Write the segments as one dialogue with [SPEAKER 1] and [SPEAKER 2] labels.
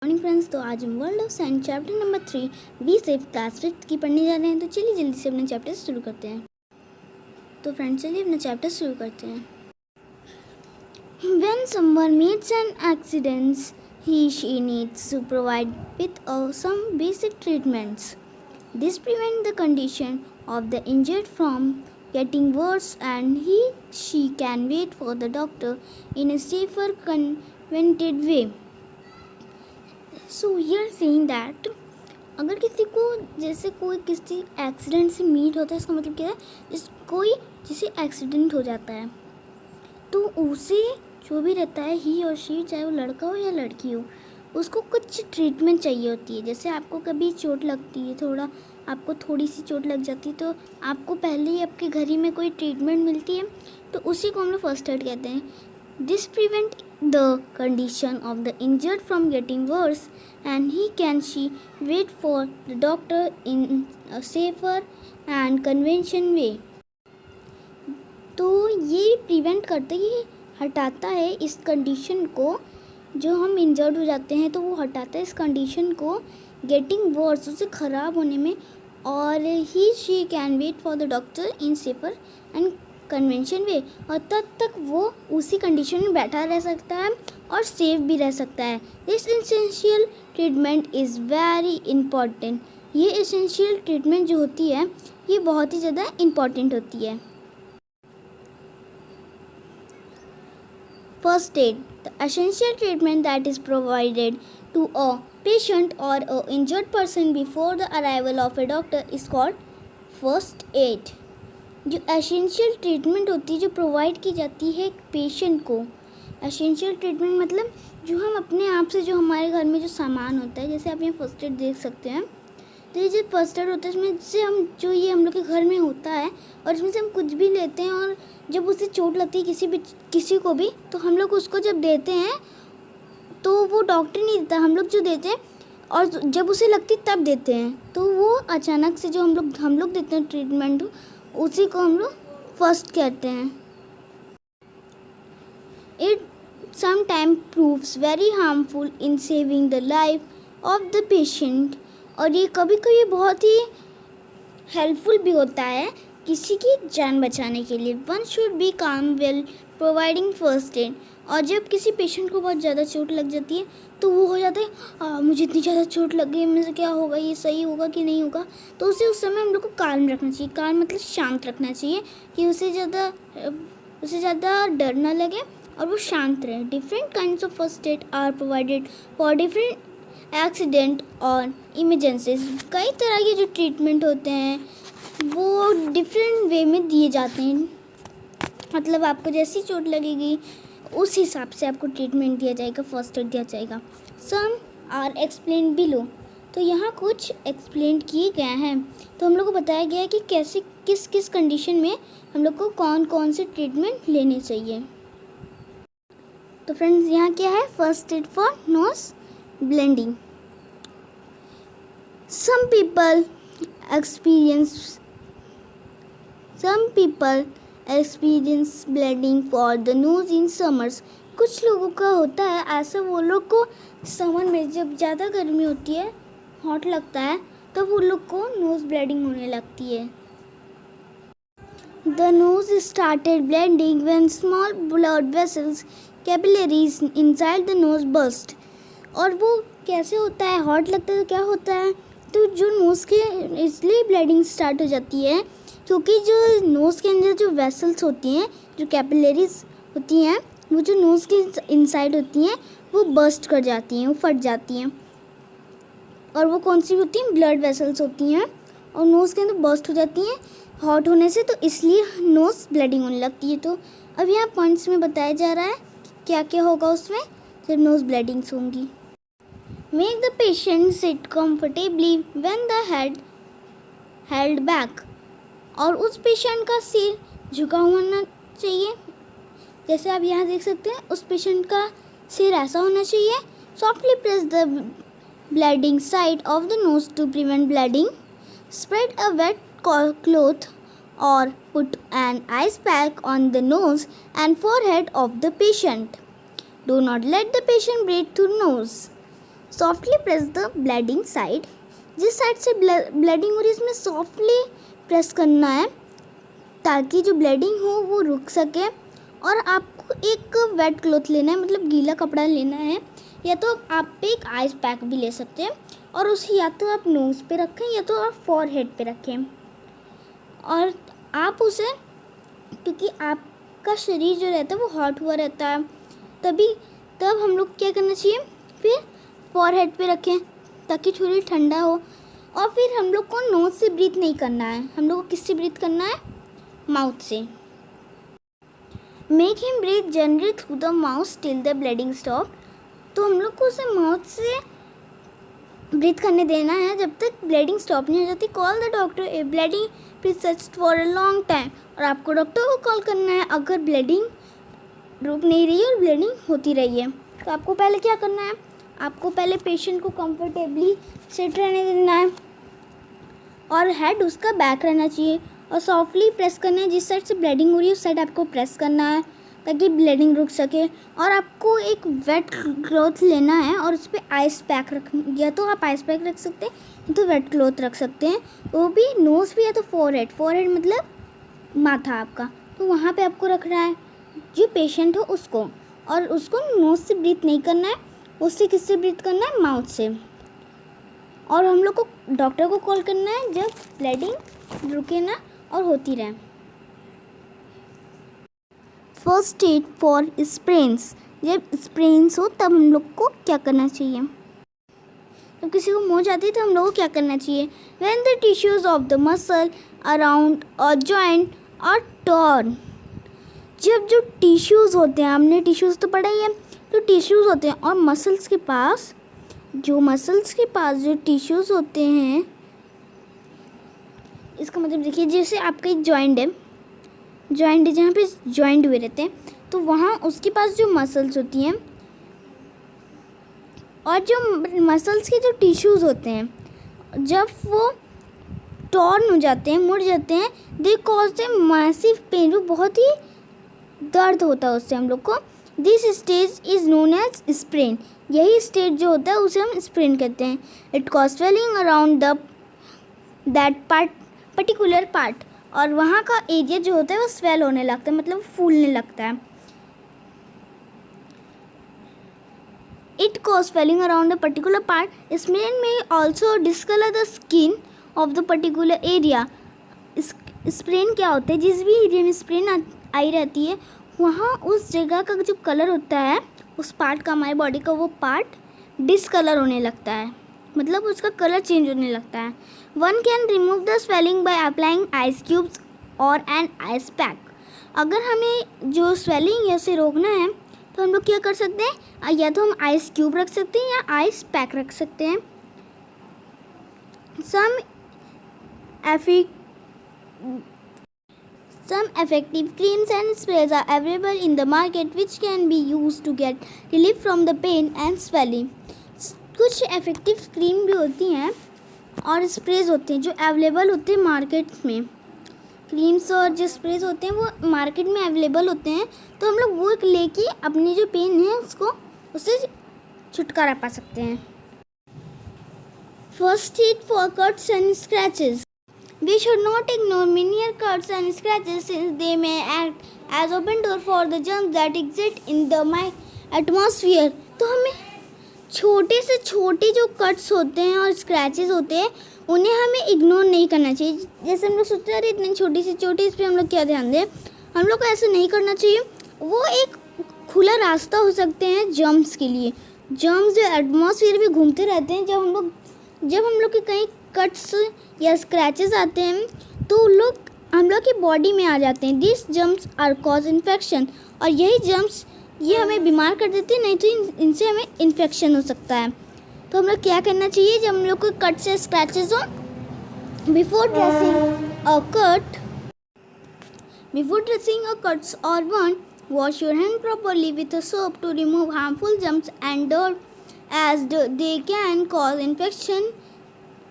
[SPEAKER 1] Morning friends. तो आज हम world of science chapter number 3 be safe class 5 की पढ़ने जा रहे हैं। तो चलिए जल्दी से अपना चैप्टर शुरू करते हैं। तो फ्रेंड्स चलिए अपना चैप्टर शुरू करते हैं। When someone meets an accident, she needs to provide with some basic treatments. This prevents the condition of the injured from getting worse, and she can wait for the doctor in a safer, convenient way. So we are saying that अगर किसी को जैसे कोई किसी accident से meet होता है, इसका मतलब क्या है, कोई जिसे एक्सीडेंट हो जाता है तो उसे जो भी रहता है ही और शी, चाहे वो लड़का हो या लड़की हो, उसको कुछ ट्रीटमेंट चाहिए होती है। जैसे आपको कभी चोट लगती है, आपको थोड़ी सी चोट लग जाती है तो आपको पहले ही आपके घर ही में कोई ट्रीटमेंट मिलती है, तो उसी को हम लोग फर्स्ट एड कहते हैं। This prevent the condition of the injured from getting worse and she wait for the doctor in a safer and convenient way. तो ये प्रिवेंट करता है, हटाता है इस कंडीशन को, जो हम इंजर्ड हो जाते हैं तो वो हटाता है इस कंडीशन को गेटिंग वर्स, उसे ख़राब होने में, और she can wait for the doctor in safer and convention way, और तब तक वो उसी कंडीशन में बैठा रह सकता है और सेफ भी रह सकता है। This essential treatment is very important. ये एसेंशियल ट्रीटमेंट जो होती है ये बहुत ही ज़्यादा इम्पॉर्टेंट होती है। First aid, the essential treatment that is provided to a patient or a injured person before the arrival of a doctor is called first aid. जो एसेंशियल ट्रीटमेंट होती है जो प्रोवाइड की जाती है पेशेंट को, एसेंशियल ट्रीटमेंट मतलब जो हम अपने आप से, जो हमारे घर में जो सामान होता है, जैसे आप यहाँ फर्स्ट एड देख सकते हैं, तो ये जो फर्स्ट एड होता है इसमें जैसे हम जो ये हम लोग के घर में होता है और इसमें से हम कुछ भी लेते हैं और जब उसे चोट लगती है किसी को भी, तो हम लोग उसको जब देते हैं तो वो डॉक्टर नहीं देता, हम लोग जो देते हैं, और जब उसे लगती तब देते हैं, तो वो अचानक से जो हम लोग देते हैं ट्रीटमेंट, उसी को हम लोग फर्स्ट कहते हैं। It sometime proves very harmful in saving the life of the patient, और ये कभी कभी बहुत ही हेल्पफुल भी होता है किसी की जान बचाने के लिए। वन शुड बी काम वेल प्रोवाइडिंग फर्स्ट एड, और जब किसी पेशेंट को बहुत ज़्यादा चोट लग जाती है तो वो हो जाता है मुझे इतनी ज़्यादा चोट लग गई, मुझे क्या होगा, ये सही होगा कि नहीं होगा, तो उसे उस समय हम लोग को काल्म रखना चाहिए। काल्म मतलब शांत रखना चाहिए कि उसे ज़्यादा डर ना लगे और वो शांत रहे। Different kinds of first aid are provided for different accident और इमरजेंसीज। कई तरह के जो ट्रीटमेंट होते हैं वो डिफरेंट वे में दिए जाते हैं, मतलब आपको जैसी चोट लगेगी उस हिसाब से आपको ट्रीटमेंट दिया जाएगा, फर्स्ट एड दिया जाएगा। सम आर एक्सप्लेन बिलो, तो यहाँ कुछ एक्सप्लेन किए गए हैं, तो हम लोग को बताया गया है कि कैसे किस किस कंडीशन में हम लोग को कौन कौन से ट्रीटमेंट लेने चाहिए। तो फ्रेंड्स यहाँ क्या है, first aid for nose bleeding. Some people experience bleeding for the nose in summers. कुछ लोगों का होता है ऐसा, वो लोग को समर में जब ज़्यादा गर्मी होती है, हॉट लगता है, तब वो लोग को नोज ब्लीडिंग होने लगती है। The nose started bleeding when small blood vessels capillaries inside the nose burst. और वो कैसे होता है, हॉट लगता है तो क्या होता है, तो जो नोज़ के इसलिए ब्लीडिंग स्टार्ट हो जाती है क्योंकि जो नोज़ के अंदर जो वेसल्स होती हैं, जो कैपिलरीज होती हैं, वो जो नोज़ के इनसाइड होती हैं वो बर्स्ट कर जाती हैं, वो फट जाती हैं, और वो कौन सी होती हैं, ब्लड वेसल्स होती हैं, और नोज़ के अंदर बर्स्ट हो जाती हैं हॉट होने से, तो इसलिए नोज़ ब्लीडिंग होने लगती है। तो अब यहाँ पॉइंट्स में बताया जा रहा है क्या क्या होगा उसमें जब नोज़ ब्लीडिंग्स होंगी। Make the patient sit comfortably when the head held back, और उस पेशेंट का सिर झुका होना चाहिए। जैसे आप यहाँ देख सकते हैं, उस पेशेंट का सिर ऐसा होना चाहिए। Softly press the bleeding side of the nose to prevent bleeding. Spread a wet cloth or put an ice pack on the nose and forehead of the patient. Do not let the patient breathe through nose. Softly press the bleeding side. जिस side से bleeding हो रही है इसमें softly press करना है ताकि जो ब्लीडिंग हो वो रुक सके। और आपको एक वेट क्लॉथ लेना है, मतलब गीला कपड़ा लेना है, या तो आप एक आइस पैक भी ले सकते हैं और उसे या तो आप नोज़ पे रखें या तो आप फॉरहेड पे रखें। और आप उसे, क्योंकि आपका शरीर जो रहता है वो हॉट हुआ रहता है, तब हम लोग क्या करना चाहिए, फिर फॉरहेड पे रखें ताकि थोड़ी ठंडा हो। और फिर हम लोग को नोज़ से ब्रीथ नहीं करना है, हम लोग को किससे ब्रीथ करना है, माउथ से। Make him breathe generally through the mouth till the bleeding stop. तो हम लोग को उसे माउथ से ब्रीथ करने देना है जब तक ब्लीडिंग स्टॉप नहीं हो जाती। Call the doctor if bleeding persist for a long time. और आपको डॉक्टर को कॉल करना है अगर ब्लीडिंग रुक नहीं रही है और ब्लीडिंग होती रही है। तो आपको पहले क्या करना है, आपको पहले पेशेंट को कंफर्टेबली सिट रहने देना है और हेड उसका बैक रहना चाहिए और सॉफ्टली प्रेस करना है। जिस साइड से ब्लीडिंग हो रही है उस साइड आपको प्रेस करना है ताकि ब्लीडिंग रुक सके। और आपको एक वेट क्लॉथ लेना है और उस पर आइस पैक या तो आप आइस पैक रख सकते हैं या तो वेट क्लॉथ रख सकते हैं, वो भी नोज़ भी या तो फॉरहेड मतलब माथा आपका, तो वहाँ पे आपको रखना है जो पेशेंट हो उसको। और उसको नोज़ से ब्रीथ नहीं करना है, उससे किससे ब्रीथ करना है, माउथ से। और हम लोग को डॉक्टर को कॉल करना है जब ब्लीडिंग रुके ना और होती रहे। First aid for sprains. जब स्प्रेन्स हो तब हम लोग को क्या करना चाहिए, जब किसी को मोच आती है तो हम लोग को क्या करना चाहिए, when the tissues of the muscle around और जॉइंट आर टॉर्न। जब जो टिश्यूज़ होते हैं, हमने टिश्यूज़ तो पढ़ा ही है, तो टिश्यूज़ होते हैं और मसल्स के पास जो टिश्यूज़ होते हैं, इसका मतलब देखिए जैसे आपका एक जॉइंट है जहाँ पे जॉइंट हुए रहते हैं, तो वहाँ उसके पास जो मसल्स होती हैं और जो मसल्स के जो टिश्यूज़ होते हैं जब वो टॉर्न हो जाते हैं, मुड़ जाते हैं, they cause a massive pain, वो बहुत ही दर्द होता है उससे हम लोग को। This stage is known as sprain. यही स्टेज जो होता है उसे हम स्प्रेन कहते हैं। It cause swelling around that particular part. और वहाँ का एरिया जो होता है वो स्वेल होने लगता है, मतलब फूलने लगता है। It cause swelling around the particular part. Sprain में also discolor the skin of the particular area. Sprain क्या होता है, जिस भी एरिया में स्प्रेन आई रहती है वहाँ उस जगह का जो कलर होता है, उस पार्ट का, हमारे बॉडी का वो पार्ट डिसकलर होने लगता है, मतलब उसका कलर चेंज होने लगता है। One can remove the swelling by applying ice cubes और एन आइस पैक। अगर हमें जो स्वेलिंग है उसे रोकना है तो हम लोग क्या कर सकते हैं, या तो हम आइस क्यूब रख सकते हैं या आइस पैक रख सकते हैं। Some effective creams and sprays are available in the market which can be used to get relief from the pain and swelling. कुछ इफ़ेक्टिव क्रीम भी होती हैं और स्प्रेज होते हैं जो अवेलेबल होते हैं मार्केट में। क्रीम्स और जो स्प्रेज होते हैं वो मार्केट में अवेलेबल होते हैं, तो हम लोग वो लेके अपनी जो पेन है उससे छुटकारा पा सकते हैं। First aid for cuts and scratches. We should not ignore minor cuts and scratches since they may act as open door for the germs that exist in the atmosphere. तो हमें छोटे से छोटे जो कट्स होते हैं और स्क्रैचेस होते हैं उन्हें हमें इग्नोर नहीं करना चाहिए। जैसे हम लोग सोचते हैं इतनी छोटी से छोटी, इस पर हम लोग क्या ध्यान दें, हम लोग को ऐसा नहीं करना चाहिए। वो एक खुला रास्ता हो सकते हैं जर्म्स के लिए। जर्म्स जो एटमॉस्फेयर में घूमते रहते हैं, जब हम लोग के कहीं कट्स या स्क्रैचेस आते हैं तो हम लोग की बॉडी में आ जाते हैं। This germs are cause infection. और यही जर्म्स ये हमें बीमार कर देते हैं, नहीं तो इनसे हमें इन्फेक्शन हो सकता है। तो हम लोग क्या करना चाहिए जब हम लोग को कट्स या स्क्रैचेस हो, बिफोर ड्रेसिंग अ कट्स और burn, wash your hand properly with a soap to remove harmful germs and dirt as they can cause infection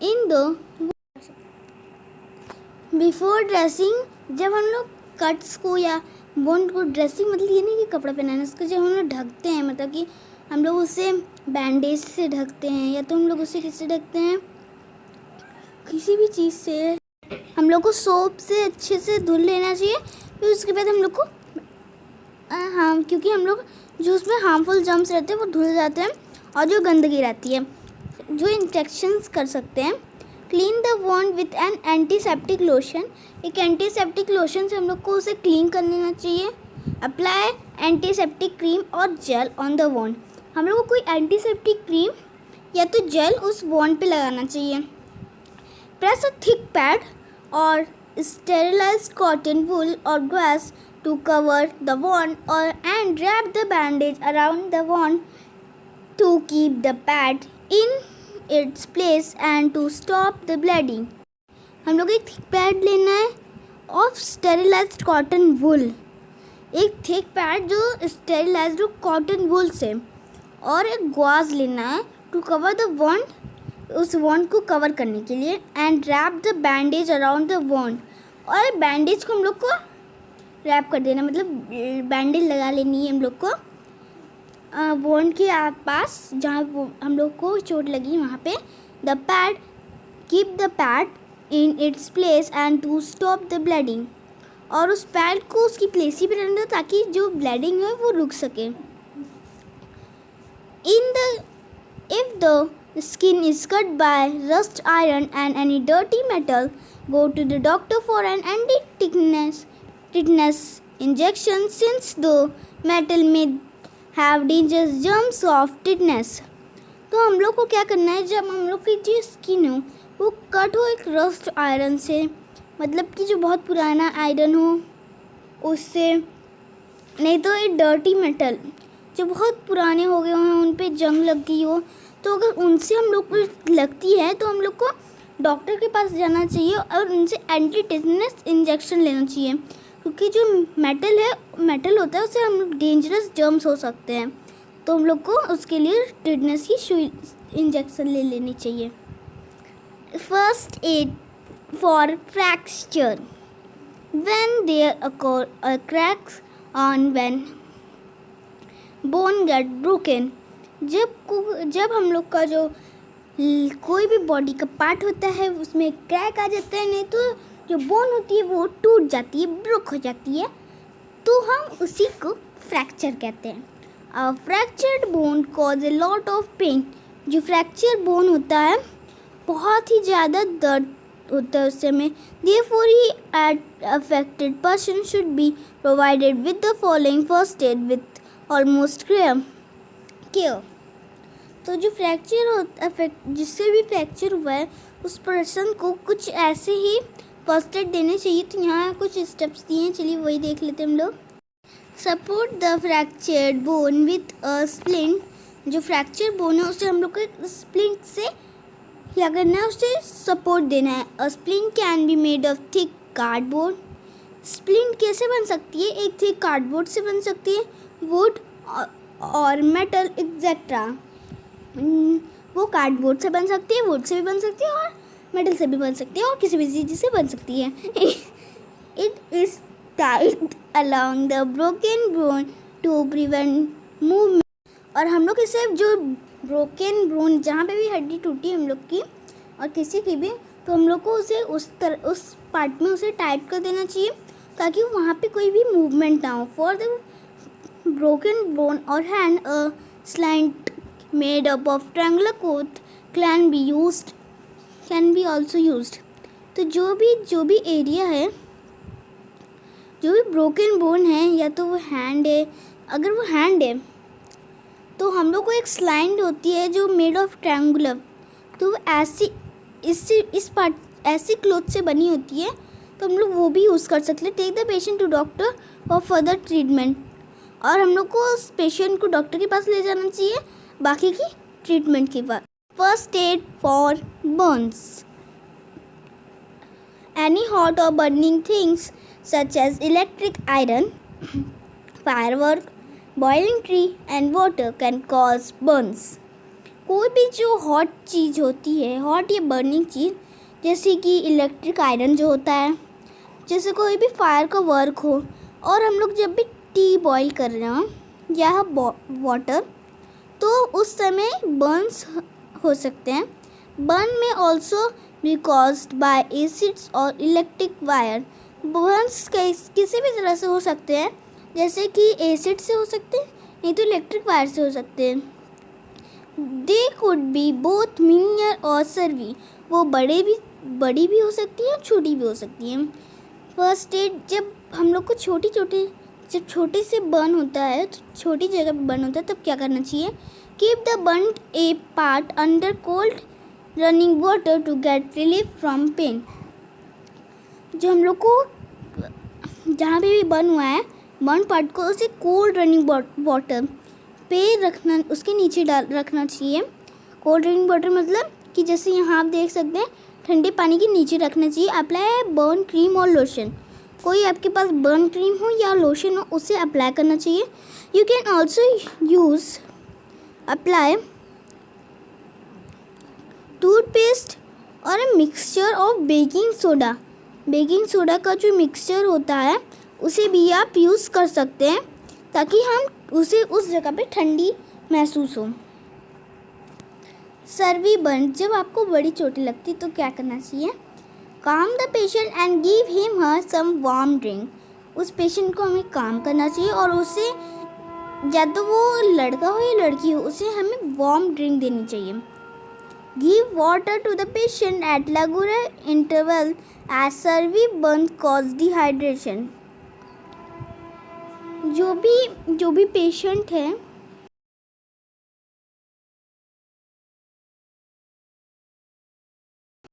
[SPEAKER 1] in the before dressing. जब हम लोग कट्स को या बोन को ड्रेसिंग मतलब ये नहीं कि कपड़ा पहनाना, उसको जब हम लोग ढकते हैं, मतलब कि हम लोग उससे बैंडेज से ढकते हैं, या तो हम लोग उसे किससे ढकते हैं, किसी भी चीज़ से। हम लोग को सोप से अच्छे से धुल लेना चाहिए, फिर उसके बाद हम लोग को हाँ, क्योंकि हम लोग जो उसमें हार्मफुल जर्म्स रहते हैं वो धुल जाते हैं, और जो गंदगी रहती है जो इन्फेक्शंस कर सकते हैं। Clean the wound with an antiseptic lotion. एक एंटीसेप्टिक लोशन से हम लोग को उसे क्लीन कर लेना चाहिए। अप्लाई एंटीसेप्टिक क्रीम और जेल ऑन द वॉन्ड। हम लोग को कोई एंटीसेप्टिक क्रीम या तो जेल उस वॉन्ड पे लगाना चाहिए। प्रेस अ थिक पैड और sterilized cotton wool or gauze to cover the wound and wrap the bandage around the wound to keep the pad in its place and to stop the bleeding. हम लोग एक thick pad लेना है of sterilised cotton wool, एक thick pad जो sterilised cotton wool से, और एक गॉज लेना है टू कवर द वॉन्ड, उस वॉन्ड को कवर करने के लिए, and wrap the bandage around the wound, और बैंडेज को हम लोग को रैप कर देना, मतलब बैंडेज लगा लेनी है हम लोग को वॉन्ड के पास जहाँ हम लोग को चोट लगी वहाँ पे। The pad keep the pad in its place and to stop the bleeding, और उस पैड को उसकी प्लेस ही पे रहने दो ताकि जो ब्लीडिंग है वो रुक सके। If the skin is cut by rust iron and any dirty metal, go to the doctor for an anti-tetanus injection since the metal may have dangerous germs of tetanus. तो हम लोग को क्या करना है, जब हम लोग की जो स्किन हो वो कट हो एक रस्ट आयरन से, मतलब कि जो बहुत पुराना आयरन हो उससे, नहीं तो एक डर्टी मेटल जो बहुत पुराने हो गए हों, उन पे जंग लग गई हो, तो अगर उनसे हम लोग को लगती है तो हम लोग को डॉक्टर के पास जाना चाहिए और उनसे एंटी टेटनस इंजेक्शन लेना चाहिए, क्योंकि जो मेटल होता है उससे हम लोग डेंजरस जर्म्स हो सकते हैं, तो हम लोग को उसके लिए टेटनस की सुई इंजेक्शन ले लेनी चाहिए। First aid for fracture. When there occur a cracks on when bone get broken, जब हम लोग का जो कोई भी बॉडी का पार्ट होता है उसमें क्रैक आ जाता है, नहीं तो जो बोन होती है वो टूट जाती है, ब्रोक हो जाती है, तो हम उसी को फ्रैक्चर कहते हैं। A fractured bone cause a lot of pain. जो फ्रैक्चर बोन होता है बहुत ही ज़्यादा दर्द होता है उस समय। Therefore, affected person should be provided with the following first aid with almost care। तो जो जिससे भी फ्रैक्चर हुआ है उस पर्सन को कुछ ऐसे ही फर्स्ट एड देने चाहिए। तो यहाँ कुछ स्टेप्स दिए हैं, चलिए वही देख लेते हैं हम लोग। Support the fractured bone with a splint. जो फ्रैक्चर बोन है उसे हम लोग को स्प्लिंट से क्या करना है, उसे सपोर्ट देना है। A splint can be made of thick cardboard. Splint कैसे बन सकती है, एक थिक कार्डबोर्ड से बन सकती है, वुड और मेटल एक्सेट्रा। वो कार्डबोर्ड से बन सकती है, वुड से भी बन सकती है, और मेटल से भी बन सकती है, और किसी भी चीज़ से बन सकती है। It is tied along the broken bone to prevent movement. और हम लोग इसे जो ब्रोकन बोन जहाँ पे भी हड्डी टूटी है हम लोग की और किसी की भी, तो हम लोग को उसे उस पार्ट में उसे टाइट कर देना चाहिए ताकि वहाँ पे कोई भी मूवमेंट ना हो। फॉर द ब्रोकन बोन और hand a sling made up of triangular coat can be also used. तो जो भी एरिया है, जो भी ब्रोकन बोन है, या तो वो हैंड है, अगर वो हैंड है तो हम लोग को एक स्लाइंट होती है जो मेड ऑफ ट्रायंगुलर, तो वो ऐसी क्लोथ से बनी होती है, तो हम लोग वो भी यूज़ कर सकते हैं। Take the patient to doctor for further treatment. और हम लोग को उस पेशेंट को डॉक्टर के पास ले जाना चाहिए बाकी की ट्रीटमेंट के बाद। First aid for burns. Any hot or burning things such as electric iron, firework, boiling tea and water can cause burns. कोई भी जो हॉट चीज़ होती है, हॉट या बर्निंग चीज़, जैसे कि इलेक्ट्रिक आयरन जो होता है, जैसे कोई भी फायर का वर्क हो, और हम लोग जब भी टी बॉईल कर रहे हो या वाटर, तो उस समय बर्न्स हो सकते हैं। बर्न में also be caused by acids और इलेक्ट्रिक वायर। बर्न्स किसी भी तरह से हो सकते हैं, जैसे कि एसिड से हो सकते हैं, नहीं तो इलेक्ट्रिक वायर से हो सकते हैं। दे कुड बी बोथ मिनियर और सर्वी। वो बड़ी भी हो सकती है और छोटी भी हो सकती है। फर्स्ट एड, जब हम लोग को जब छोटे से बर्न होता है, तो छोटी जगह पे बर्न होता है, तब क्या करना चाहिए? Keep the burn a part under cold running water to get relief from pain. जो हम लोग को जहाँ पे भी बर्न हुआ है, बर्न पार्ट को उसे कोल्ड रनिंग वाटर पे रखना, उसके नीचे रखना चाहिए। कोल्ड रनिंग वाटर मतलब कि जैसे यहाँ आप देख सकते हैं, ठंडे पानी के नीचे रखना चाहिए। अप्लाई बर्न क्रीम और लोशन। कोई आपके पास बर्न क्रीम हो या लोशन हो, उसे अप्लाई करना चाहिए। You can also apply toothpaste or a mixture of baking soda. Baking soda का जो मिक्सचर होता है, उसे भी आप यूज़ कर सकते हैं, ताकि हम उसे उस जगह पे ठंडी महसूस हो। सर्वी बर्न, जब आपको बड़ी चोटें लगती तो क्या करना चाहिए? Calm the patient and give him her some warm drink. उस पेशेंट को हमें काम करना चाहिए और उसे, या तो वो लड़का हो या लड़की हो, उसे हमें वार्म ड्रिंक देनी चाहिए। Give water to the patient at regular interval as severe burn cause dehydration. जो भी पेशेंट है